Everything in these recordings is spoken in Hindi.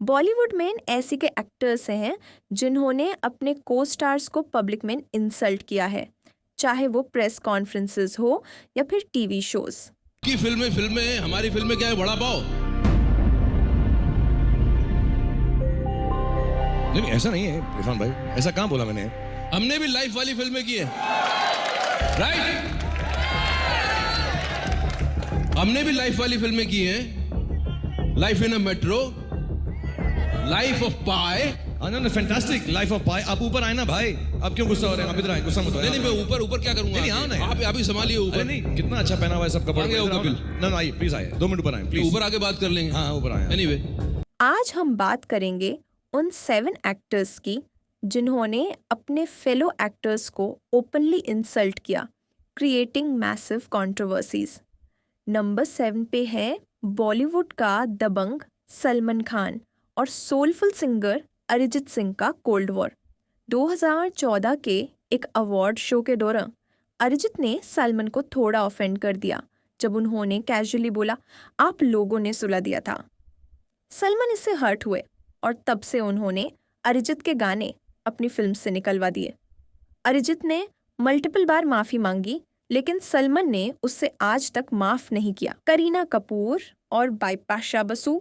बॉलीवुड में ऐसे के एक्टर्स हैं जिन्होंने अपने को स्टार्स को पब्लिक में इंसल्ट किया है, चाहे वो प्रेस कॉन्फ्रेंसेस हो या फिर टीवी शोज। की फिल्में हमारी फिल्में क्या है, बड़ा पाव। नहीं ऐसा नहीं है इरफान भाई, ऐसा कहाँ बोला मैंने। हमने भी लाइफ वाली फिल्में की है, राइट? हमने भी लाइफ वाली फिल्में की हैं, life in a metro, life of Pi. Fantastic, life of Pi. आप ऊपर आए ना भाई, आप क्यों गुस्सा हो रहे हैं? आप इधर आए, गुस्सा मत हो। नहीं मैं ऊपर क्या करूंगा? नहीं आप ही संभालिए ऊपर। नहीं, कितना अच्छा पहना हुआ है सब कपड़ा। ना आइए प्लीज, आइए 2 मिनट ऊपर आए प्लीज। ऊपर आके बात कर लेंगे। हाँ ऊपर आए। एनीवे, आज हम बात करेंगे उन 7 एक्टर्स की जिन्होंने अपने फेलो एक्टर्स को ओपनली इंसल्ट किया, क्रिएटिंग मैसिव कंट्रोवर्सीज। नंबर 7 पे है बॉलीवुड का दबंग सलमान खान और सोलफुल सिंगर अरिजीत सिंह का कोल्ड वॉर। 2014 के एक अवार्ड शो के दौरान अरिजीत ने सलमान को थोड़ा ऑफेंड कर दिया जब उन्होंने कैजुअली बोला, आप लोगों ने सुला दिया था। सलमान इससे हर्ट हुए और तब से उन्होंने अरिजीत के गाने अपनी फिल्म से निकलवा दिए। अरिजीत ने मल्टीपल बार माफी मांगी, लेकिन सलमान ने उससे आज तक माफ नहीं किया। करीना कपूर और बाईपाशा बसु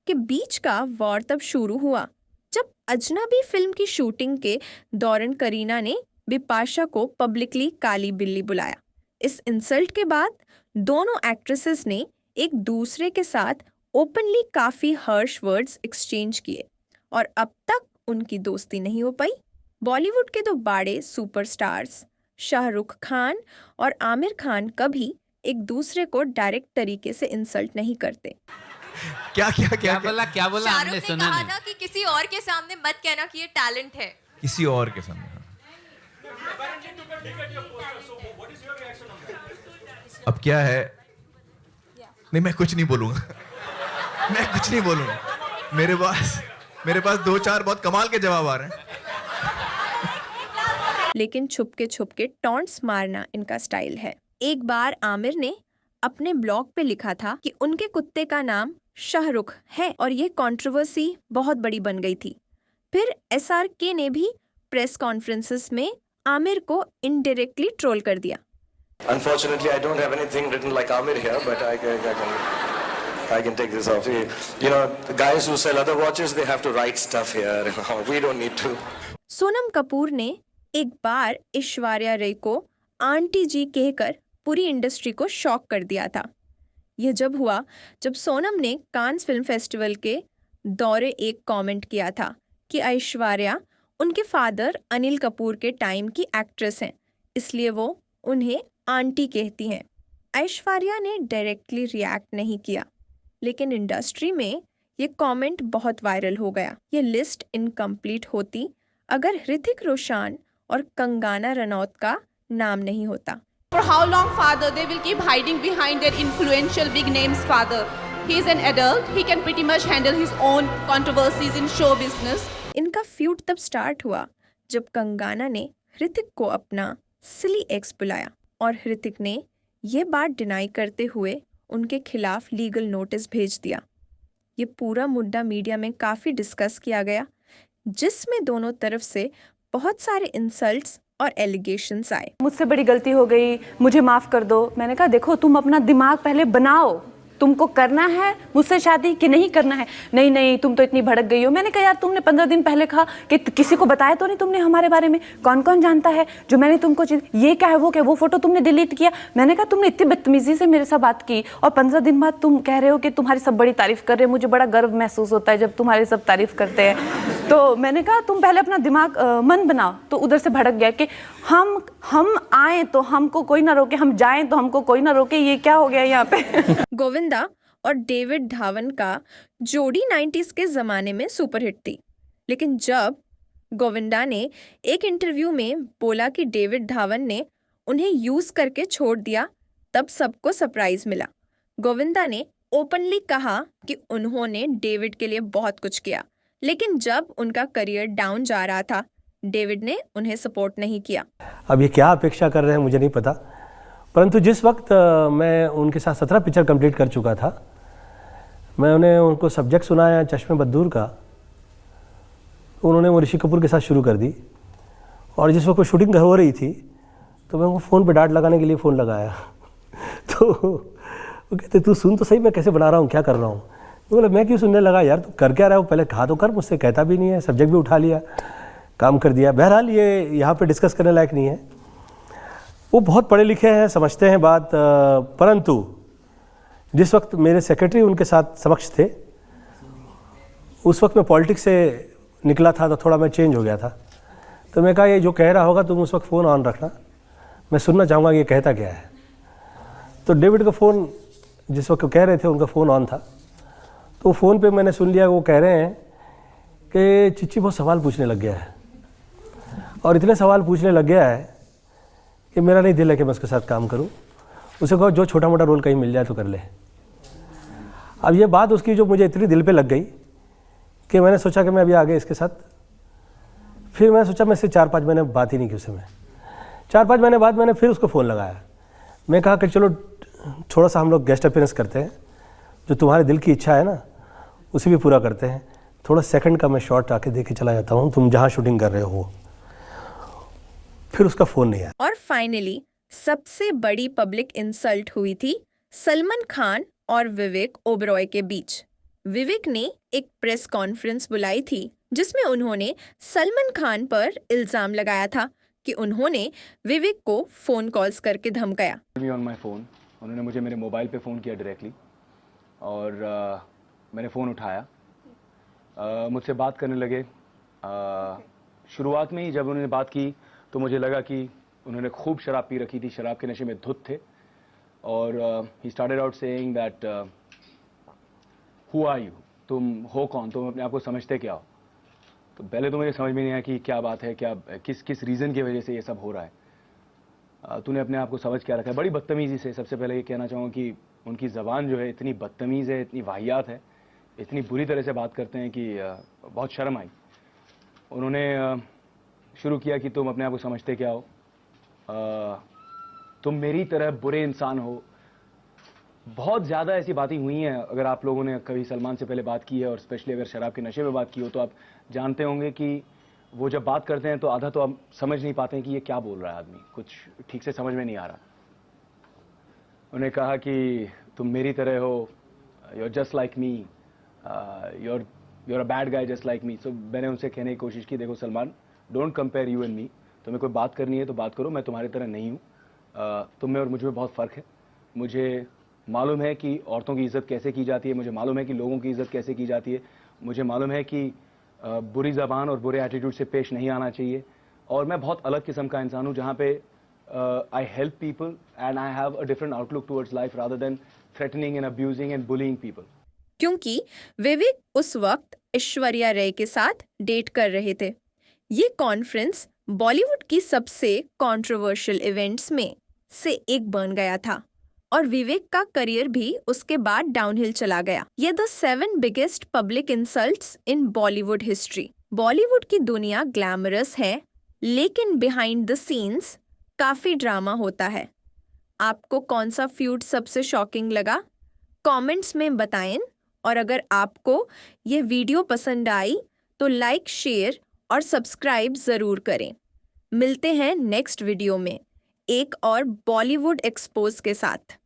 के बीच का वॉर तब शुरू हुआ जब अजनबी फिल्म की शूटिंग के दौरान करीना ने बिपाशा को पब्लिकली काली बिल्ली बुलाया। इस इंसल्ट के बाद दोनों एक्ट्रेसेस ने एक दूसरे के साथ ओपनली काफी हर्श वर्ड्स एक्सचेंज किए और अब तक उनकी दोस्ती नहीं हो पाई। बॉलीवुड के 2 बड़े सुपरस्टार्स शाहरुख खान और आमिर खान कभी एक दूसरे को डायरेक्ट तरीके से इंसल्ट नहीं करते। क्या बोला शाहरुख हमने ने सुना कहा नहीं। था कि किसी और के सामने मत कहना कि ये टैलेंट है। किसी और के सामने। अब क्या है? नहीं मैं कुछ नहीं बोलूंगा। मैं कुछ नहीं बोलूंगा। मेरे पास 2-4 बहुत कमाल के जवाब आ रहे हैं। लेकिन छुपके टॉन्ट्स मारना इनका स्टाइल है। एक बार आमिर ने अपने ब्लॉग पे लिखा था कि उनके कुत्ते का नाम शाहरुख है और ये कंट्रोवर्सी बहुत बड़ी बन गई थी। फिर SRK ने भी प्रेस कॉन्फ्रेंसेस में आमिर को इनडायरेक्टली ट्रोल कर दिया। Unfortunately, I don't have anything written like Amir here, but I can take this off. You know, the guys who sell other watches, they have to write stuff here. We don't need to. Sonam Kapoor ने एक बार ऐश्वर्या राय को आंटी जी कहकर पूरी इंडस्ट्री को शॉक कर दिया था। यह जब हुआ जब सोनम ने कांस फिल्म फेस्टिवल के दौरे एक कमेंट किया था कि ऐश्वर्या उनके फादर अनिल कपूर के टाइम की एक्ट्रेस हैं, इसलिए वो उन्हें आंटी कहती हैं। ऐश्वर्या ने डायरेक्टली रिएक्ट नहीं किया, लेकिन इंडस्ट्री में ये कमेंट बहुत वायरल हो गया। ये लिस्ट इनकम्प्लीट होती अगर ऋतिक रोशन और कंगना रनौत का नाम नहीं होता। For how long, father? They will keep hiding behind their influential big names, father. He is an adult. He can pretty much handle his own controversies in show business. इनका फ्यूड तब स्टार्ट हुआ जब कंगना ने ऋतिक को अपना सिली एक्स बुलाया और ऋतिक ने ये बात डिनाई करते हुए उनके खिलाफ लीगल नोटिस भेज दिया। ये पूरा मुद्दा मीडिया में काफ़ी डिस्कस किया गया, जिसमें दोनों तरफ से बहुत सारे इंसल्ट्स और एलिगेशंस आए। मुझसे बड़ी गलती हो गई, मुझे माफ कर दो। मैंने कहा देखो, तुम अपना दिमाग पहले बनाओ, तुमको करना है मुझसे शादी कि नहीं करना है। नहीं तुम तो इतनी भड़क गई हो। मैंने कहा यार, तुमने 15 दिन पहले कहा कि किसी को बताया तो नहीं तुमने हमारे बारे में? कौन कौन जानता है जो मैंने तुमको ये क्या है वो फोटो तुमने डिलीट किया। मैंने कहा तुमने इतनी बदतमीजी से मेरे साथ बात की और 15 दिन बाद तुम कह रहे हो कि तुम्हारी सब बड़ी तारीफ कर रहे हैं। मुझे बड़ा गर्व महसूस होता है जब तुम्हारी सब तारीफ करते हैं। तो मैंने कहा तुम पहले अपना दिमाग मन बनाओ। तो उधर से भड़क गया कि हम आए तो हमको कोई ना रोके, हम जाएं तो हमको कोई ना रोके। ये क्या हो गया यहाँ पे? गोविंदा और डेविड धावन का जोड़ी 90s के ज़माने में सुपरहिट थी, लेकिन जब गोविंदा ने एक इंटरव्यू में बोला कि डेविड धावन ने उन्हें यूज़ करके छोड़ दिया, तब सबको सरप्राइज मिला। गोविंदा ने ओपनली कहा कि उन्होंने डेविड के लिए बहुत कुछ किया, लेकिन जब उनका करियर डाउन जा रहा था, डेविड ने उन्हें सपोर्ट नहीं किया। अब ये क्या अपेक्षा कर रहे हैं मुझे नहीं पता, परंतु जिस वक्त मैं उनके साथ 17 पिक्चर कंप्लीट कर चुका था, मैं उनको सब्जेक्ट सुनाया चश्मे बद्दूर का, तो उन्होंने वो ऋषि कपूर के साथ शुरू कर दी, और जिस वक्त वो शूटिंग हो रही थी तो मैं उनको फ़ोन पे डांट लगाने के लिए फ़ोन लगाया तो वो कहते तू सुन तो सही मैं कैसे बना रहा हूँ, क्या कर रहा हूँ। तो बोला मैं क्यों सुनने लगा यार, तू कर क्या रहा है, पहले कहा तो कर, मुझसे कहता भी नहीं है, सब्जेक्ट भी उठा लिया, काम कर दिया। बहरहाल ये यहाँ पे डिस्कस करने लायक नहीं है। वो बहुत पढ़े लिखे हैं, समझते हैं बात, परंतु जिस वक्त मेरे सेक्रेटरी उनके साथ समक्ष थे उस वक्त मैं पॉलिटिक्स से निकला था, तो थोड़ा मैं चेंज हो गया था। तो मैं कहा ये जो कह रहा होगा तुम उस वक्त फ़ोन ऑन रखना, मैं सुनना चाहूँगा ये कहता क्या है। तो डेविड का फ़ोन जिस वक्त कह रहे थे उनका फ़ोन ऑन था, तो फ़ोन पे मैंने सुन लिया वो कह रहे हैं कि चिच्ची बहुत सवाल पूछने लग गया है, और इतने सवाल पूछने लग गया है कि मेरा नहीं दिल है कि मैं उसके साथ काम करूं। उसे कहो जो छोटा मोटा रोल कहीं मिल जाए तो कर ले। अब ये बात उसकी जो मुझे इतनी दिल पे लग गई कि मैंने सोचा कि मैं अभी आगे इसके साथ, फिर मैंने सोचा मैं इससे 4-5 महीने बात ही नहीं की उससे। मैं 4-5 महीने बाद मैंने फिर उसको फ़ोन लगाया। मैं कहा कि चलो थोड़ा सा हम लोग गेस्ट अपीयरेंस करते हैं, जो तुम्हारे दिल की इच्छा है ना उसे भी पूरा करते हैं। थोड़ा सेकंड का मैं शॉट आके दे के चला जाता हूँ, तुम जहाँ शूटिंग कर रहे हो। फिर उसका फ़ोन नहीं आया। और फाइनली सबसे बड़ी पब्लिक इंसल्ट हुई थी सलमान खान और विवेक ओबरॉय के बीच। विवेक ने एक प्रेस कॉन्फ्रेंस बुलाई थी जिसमें उन्होंने सलमान खान पर इल्ज़ाम लगाया था कि उन्होंने विवेक को फ़ोन कॉल्स करके धमकाया। ऑन माय फ़ोन, उन्होंने मुझे मेरे मोबाइल पे फ़ोन किया डायरेक्टली, और मैंने फ़ोन उठाया, मुझसे बात करने लगे। शुरुआत में ही जब उन्होंने बात की तो मुझे लगा कि उन्होंने खूब शराब पी रखी थी, शराब के नशे में धुत थे। और he started out saying that who are you, तुम हो कौन, तुम अपने आप को समझते क्या हो। तो पहले तो मुझे समझ में नहीं आया कि क्या बात है, क्या किस रीज़न की वजह से ये सब हो रहा है। तूने अपने आप को समझ क्या रखा है, बड़ी बदतमीज़ी से। सबसे पहले ये कहना चाहूँगा कि उनकी ज़बान जो है इतनी बदतमीज़ है, इतनी वाहियात है, इतनी बुरी तरह से बात करते हैं कि बहुत शर्म आई। उन्होंने शुरू किया कि तुम अपने आप को समझते क्या हो, तुम मेरी तरह बुरे इंसान हो। बहुत ज़्यादा ऐसी बातें हुई हैं। अगर आप लोगों ने कभी सलमान से पहले बात की है, और स्पेशली अगर शराब के नशे में बात की हो, तो आप जानते होंगे कि वो जब बात करते हैं तो आधा तो आप समझ नहीं पाते हैं कि ये क्या बोल रहा है आदमी, कुछ ठीक से समझ में नहीं आ रहा। उन्हें कहा कि तुम मेरी तरह हो, you are just like me, you are a bad guy just like me. So मैंने उनसे कहने की कोशिश की, देखो Salman, don't compare you and me. तुम्हें कोई बात करनी है तो बात करो, मैं तुम्हारी तरह नहीं हूँ। तुम में और मुझ में बहुत फ़र्क है। मुझे मालूम है कि औरतों की इज़्ज़त कैसे की जाती है, मुझे मालूम है कि लोगों की इज़्ज़त कैसे की जाती है, मुझे मालूम है कि बुरी ज़बान और बुरे एटीट्यूड से पेश नहीं आना चाहिए। और मैं बहुत अलग किस्म का इंसान हूँ, जहाँ पे I help people and I have a different outlook towards life rather than threatening and abusing and bullying people. क्योंकि विवेक उस वक्त ऐश्वर्या राय के साथ डेट कर रहे थे। ये कॉन्फ्रेंस बॉलीवुड की सबसे कंट्रोवर्शियल इवेंट्स में से एक बन गया था, और विवेक का करियर भी उसके बाद डाउनहिल चला गया। ये the 7 biggest public insults in Bollywood history. Bollywood की दुनिया ग्लैमरस है, लेकिन बिहाइंड द सीन्स काफी ड्रामा होता है। आपको कौन सा फ्यूड सबसे शॉकिंग लगा? कमेंट्स में बताएं। और अगर आपको ये वीडियो पसंद आई तो लाइक, शेयर और सब्सक्राइब ज़रूर करें। मिलते हैं नेक्स्ट वीडियो में एक और बॉलीवुड एक्सपोज के साथ।